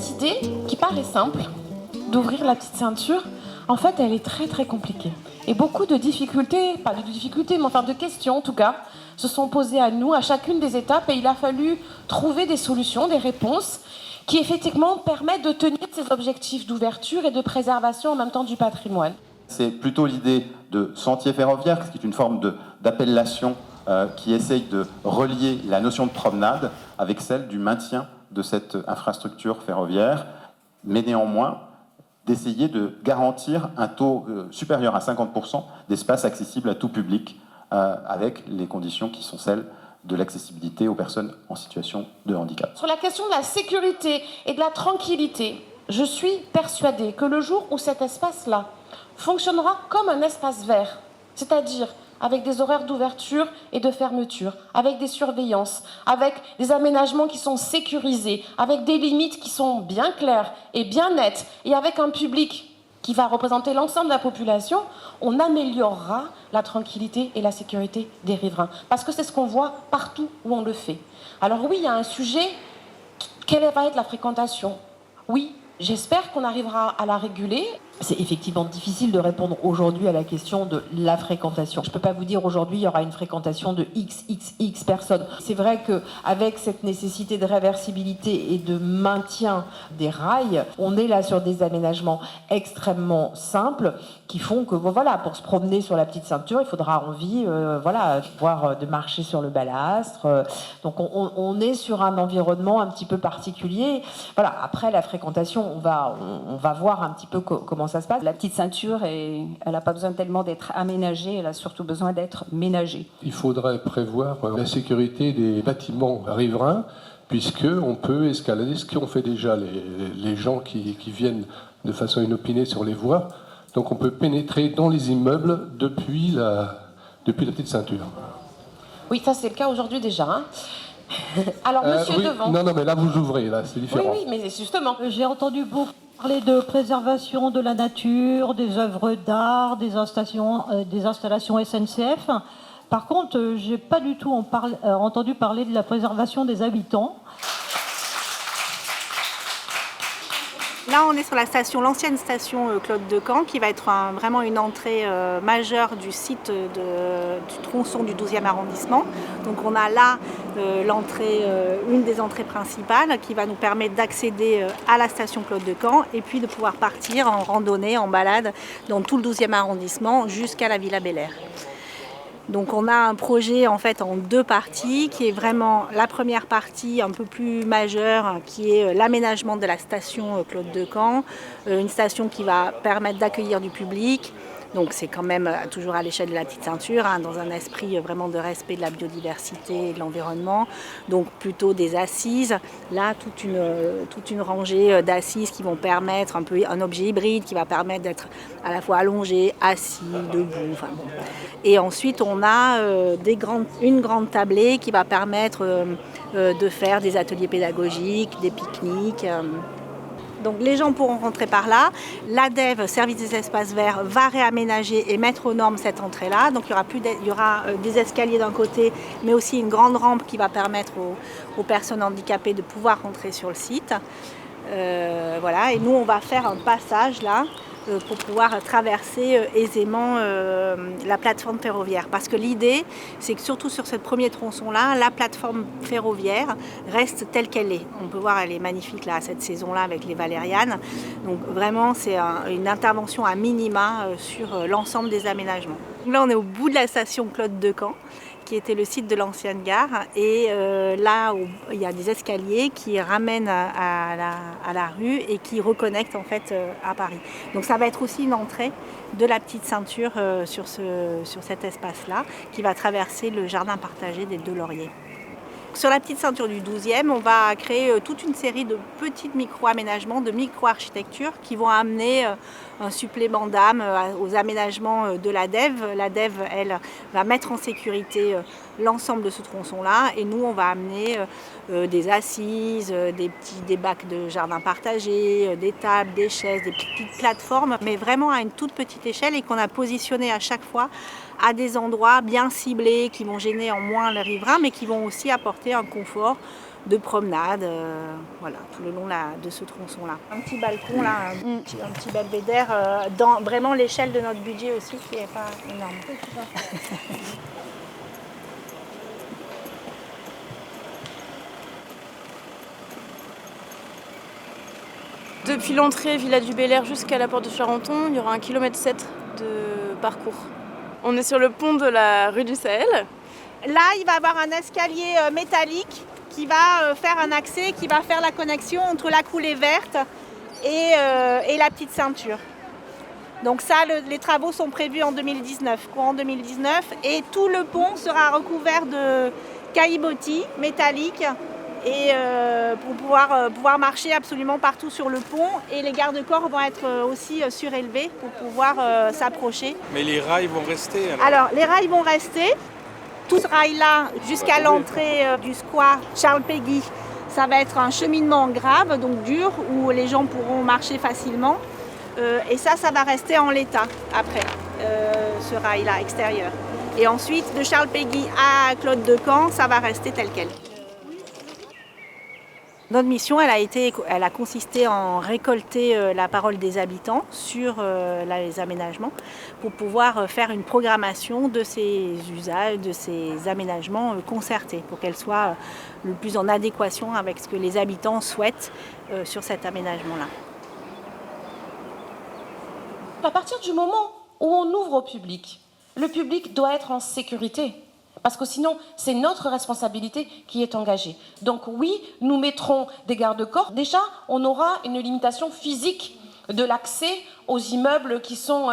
cette idée, qui paraît simple, d'ouvrir la petite ceinture, en fait, elle est très très compliquée. Et beaucoup de difficultés, pas de difficultés, mais enfin de questions en tout cas, se sont posées à nous à chacune des étapes et il a fallu trouver des solutions, des réponses qui effectivement permettent de tenir ces objectifs d'ouverture et de préservation en même temps du patrimoine. C'est plutôt l'idée de sentier ferroviaire, qui est une forme d'appellation qui essaye de relier la notion de promenade avec celle du maintien de cette infrastructure ferroviaire, mais néanmoins d'essayer de garantir un taux supérieur à 50% d'espace accessible à tout public, avec les conditions qui sont celles de l'accessibilité aux personnes en situation de handicap. Sur la question de la sécurité et de la tranquillité, je suis persuadée que le jour où cet espace-là fonctionnera comme un espace vert, c'est-à-dire avec des horaires d'ouverture et de fermeture, avec des surveillances, avec des aménagements qui sont sécurisés, avec des limites qui sont bien claires et bien nettes, et avec un public qui va représenter l'ensemble de la population, on améliorera la tranquillité et la sécurité des riverains. Parce que c'est ce qu'on voit partout où on le fait. Alors oui, il y a un sujet, quelle va être la fréquentation ? Oui, j'espère qu'on arrivera à la réguler. C'est effectivement difficile de répondre aujourd'hui à la question de la fréquentation. Je ne peux pas vous dire aujourd'hui il y aura une fréquentation de XXX personnes. C'est vrai qu'avec cette nécessité de réversibilité et de maintien des rails, on est là sur des aménagements extrêmement simples qui font que voilà, pour se promener sur la petite ceinture, il faudra envie voire de marcher sur le balastre. Donc on est sur un environnement un petit peu particulier. Voilà, après la fréquentation, on va voir un petit peu comment ça se passe. La petite ceinture, elle n'a pas besoin tellement d'être aménagée, elle a surtout besoin d'être ménagée. Il faudrait prévoir la sécurité des bâtiments riverains, puisqu'on peut escalader, ce qu'ont fait déjà les gens qui viennent de façon inopinée sur les voies. Donc on peut pénétrer dans les immeubles depuis la petite ceinture. Oui, ça c'est le cas aujourd'hui déjà. Hein. Alors, monsieur oui, devant. Non, mais là vous ouvrez, là, c'est différent. Oui, mais justement. J'ai entendu beaucoup parler de préservation de la nature, des œuvres d'art, des installations SNCF. Par contre, j'ai pas du tout entendu parler de la préservation des habitants. Là, on est sur l'ancienne station Claude Decamps, qui va être vraiment une entrée majeure du site du tronçon du 12e arrondissement. Donc on a là une des entrées principales qui va nous permettre d'accéder à la station Claude Decamps et puis de pouvoir partir en randonnée, en balade dans tout le 12e arrondissement jusqu'à la Villa Bel Air. Donc on a un projet en fait en deux parties, qui est vraiment la première partie un peu plus majeure, qui est l'aménagement de la station Claude Decamps, une station qui va permettre d'accueillir du public. Donc c'est quand même toujours à l'échelle de la petite ceinture, dans un esprit vraiment de respect de la biodiversité et de l'environnement. Donc plutôt des assises. Là, toute une rangée d'assises qui vont permettre un objet hybride qui va permettre d'être à la fois allongé, assis, debout. Enfin bon. Et ensuite, on a une grande tablée qui va permettre de faire des ateliers pédagogiques, des pique-niques. Donc les gens pourront rentrer par là. L'ADEV, Service des espaces verts, va réaménager et mettre aux normes cette entrée-là. Donc il y aura des escaliers d'un côté, mais aussi une grande rampe qui va permettre aux personnes handicapées de pouvoir rentrer sur le site. Voilà. Et nous, on va faire un passage là pour pouvoir traverser aisément la plateforme ferroviaire. Parce que l'idée, c'est que surtout sur ce premier tronçon-là, la plateforme ferroviaire reste telle qu'elle est. On peut voir, elle est magnifique là, cette saison-là avec les valérianes. Donc vraiment, c'est une intervention à minima sur l'ensemble des aménagements. Donc là, on est au bout de la station Claude Decamps, qui était le site de l'ancienne gare, et là il y a des escaliers qui ramènent à la rue et qui reconnectent en fait à Paris. Donc ça va être aussi une entrée de la petite ceinture sur cet espace-là, qui va traverser le jardin partagé des Deux Lauriers. Sur la petite ceinture du 12e, on va créer toute une série de petits micro-aménagements, de micro-architecture qui vont amener un supplément d'âme aux aménagements de l'ADEV. L'ADEV, elle, va mettre en sécurité l'ensemble de ce tronçon-là. Et nous, on va amener des assises, des bacs de jardin partagé, des tables, des chaises, des petites plateformes, mais vraiment à une toute petite échelle et qu'on a positionné à chaque fois à des endroits bien ciblés qui vont gêner en moins les riverains, mais qui vont aussi apporter un confort de promenade, voilà, tout le long de ce tronçon-là. Un petit balcon, là, un petit belvédère, dans vraiment l'échelle de notre budget aussi, qui n'est pas énorme. Depuis l'entrée Villa du Bel-Air jusqu'à la porte de Charenton, il y aura 1,7 km de parcours. On est sur le pont de la rue du Sahel. Là, il va y avoir un escalier métallique qui va faire un accès, qui va faire la connexion entre la coulée verte et la petite ceinture. Donc ça, les travaux sont prévus en 2019, courant 2019, et tout le pont sera recouvert de caillebotis métalliques et pour pouvoir marcher absolument partout sur le pont. Et les garde-corps vont être aussi surélevés pour pouvoir s'approcher. Mais les rails vont rester alors les rails vont rester. Tout ce rail-là, jusqu'à l'entrée du square Charles Péguy, ça va être un cheminement grave, donc dur, où les gens pourront marcher facilement. Et ça va rester en l'état après, ce rail-là extérieur. Et ensuite, de Charles Péguy à Claude Decamps, ça va rester tel quel. Notre mission, elle a consisté en récolter la parole des habitants sur les aménagements pour pouvoir faire une programmation de ces usages, de ces aménagements concertés, pour qu'elle soit le plus en adéquation avec ce que les habitants souhaitent sur cet aménagement-là. À partir du moment où on ouvre au public, le public doit être en sécurité. Parce que sinon, c'est notre responsabilité qui est engagée. Donc oui, nous mettrons des garde-corps. Déjà, on aura une limitation physique de l'accès aux immeubles qui sont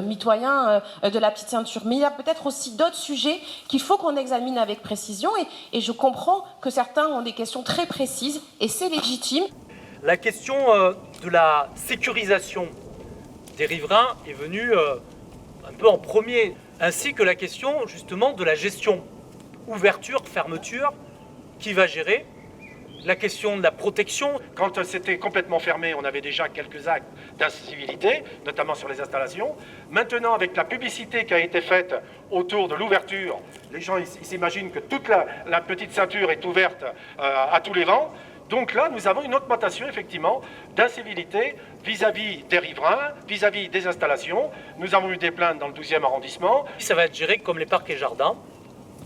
mitoyens de la petite ceinture. Mais il y a peut-être aussi d'autres sujets qu'il faut qu'on examine avec précision. Et je comprends que certains ont des questions très précises et c'est légitime. La question de la sécurisation des riverains est venue un peu en premier, ainsi que la question justement de la gestion, ouverture, fermeture, qui va gérer, la question de la protection. Quand c'était complètement fermé, on avait déjà quelques actes d'incivilité, notamment sur les installations. Maintenant, avec la publicité qui a été faite autour de l'ouverture, les gens ils s'imaginent que toute la petite ceinture est ouverte à tous les vents. Donc là, nous avons une augmentation, effectivement, d'incivilité vis-à-vis des riverains, vis-à-vis des installations. Nous avons eu des plaintes dans le 12e arrondissement. Ça va être géré comme les parcs et jardins,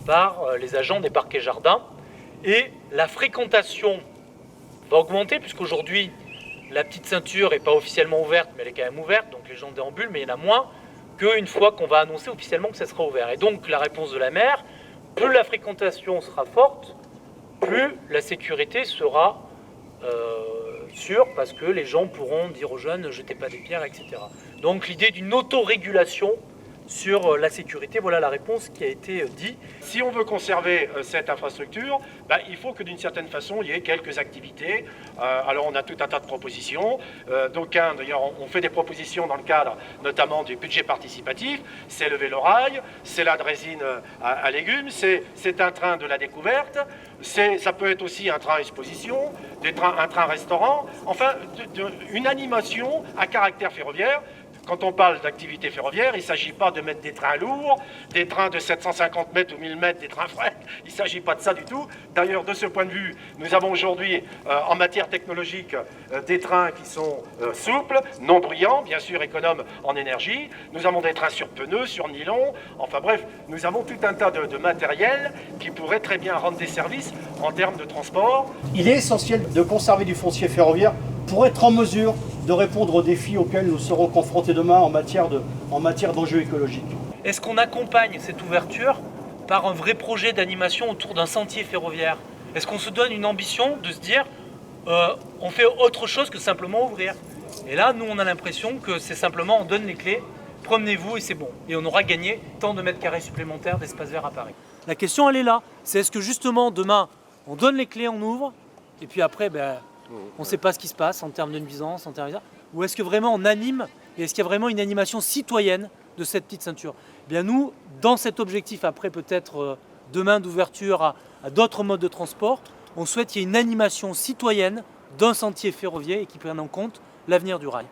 par les agents des parcs et jardins. Et la fréquentation va augmenter, puisqu'aujourd'hui, la petite ceinture n'est pas officiellement ouverte, mais elle est quand même ouverte, donc les gens déambulent, mais il y en a moins qu'une fois qu'on va annoncer officiellement que ça sera ouvert. Et donc, la réponse de la maire, plus la fréquentation sera forte, plus la sécurité sera sûre, parce que les gens pourront dire aux jeunes ne jetez pas des pierres, etc. Donc l'idée d'une autorégulation sur la sécurité, voilà la réponse qui a été dite. Si on veut conserver cette infrastructure, il faut que d'une certaine façon il y ait quelques activités. Alors on a tout un tas de propositions. D'aucuns d'ailleurs on fait des propositions dans le cadre notamment du budget participatif. C'est le vélo-rail, c'est la drésine à légumes, c'est un train de la découverte, ça peut être aussi un train exposition, un train restaurant, enfin une animation à caractère ferroviaire. Quand on parle d'activité ferroviaire, il ne s'agit pas de mettre des trains lourds, des trains de 750 mètres ou 1000 mètres, des trains frais. Il ne s'agit pas de ça du tout. D'ailleurs, de ce point de vue, nous avons aujourd'hui, en matière technologique, des trains qui sont souples, non bruyants, bien sûr économes en énergie. Nous avons des trains sur pneus, sur nylon. Enfin bref, nous avons tout un tas de matériel qui pourrait très bien rendre des services en termes de transport. Il est essentiel de conserver du foncier ferroviaire pour être en mesure de répondre aux défis auxquels nous serons confrontés demain en matière d'enjeux écologiques. Est-ce qu'on accompagne cette ouverture par un vrai projet d'animation autour d'un sentier ferroviaire? Est-ce qu'on se donne une ambition de se dire on fait autre chose que simplement ouvrir? Et là, nous, on a l'impression que c'est simplement on donne les clés, promenez-vous et c'est bon. Et on aura gagné tant de mètres carrés supplémentaires d'espace vert à Paris. La question, elle est là. C'est est-ce que justement, demain, on donne les clés, on ouvre, et puis après, on ne sait pas ce qui se passe en termes de nuisance, en termes de... Ou est-ce que vraiment on anime, et est-ce qu'il y a vraiment une animation citoyenne de cette petite ceinture? Eh bien nous, dans cet objectif après peut-être demain d'ouverture à d'autres modes de transport. On souhaite qu'il y ait une animation citoyenne d'un sentier ferroviaire et qui prenne en compte l'avenir du rail.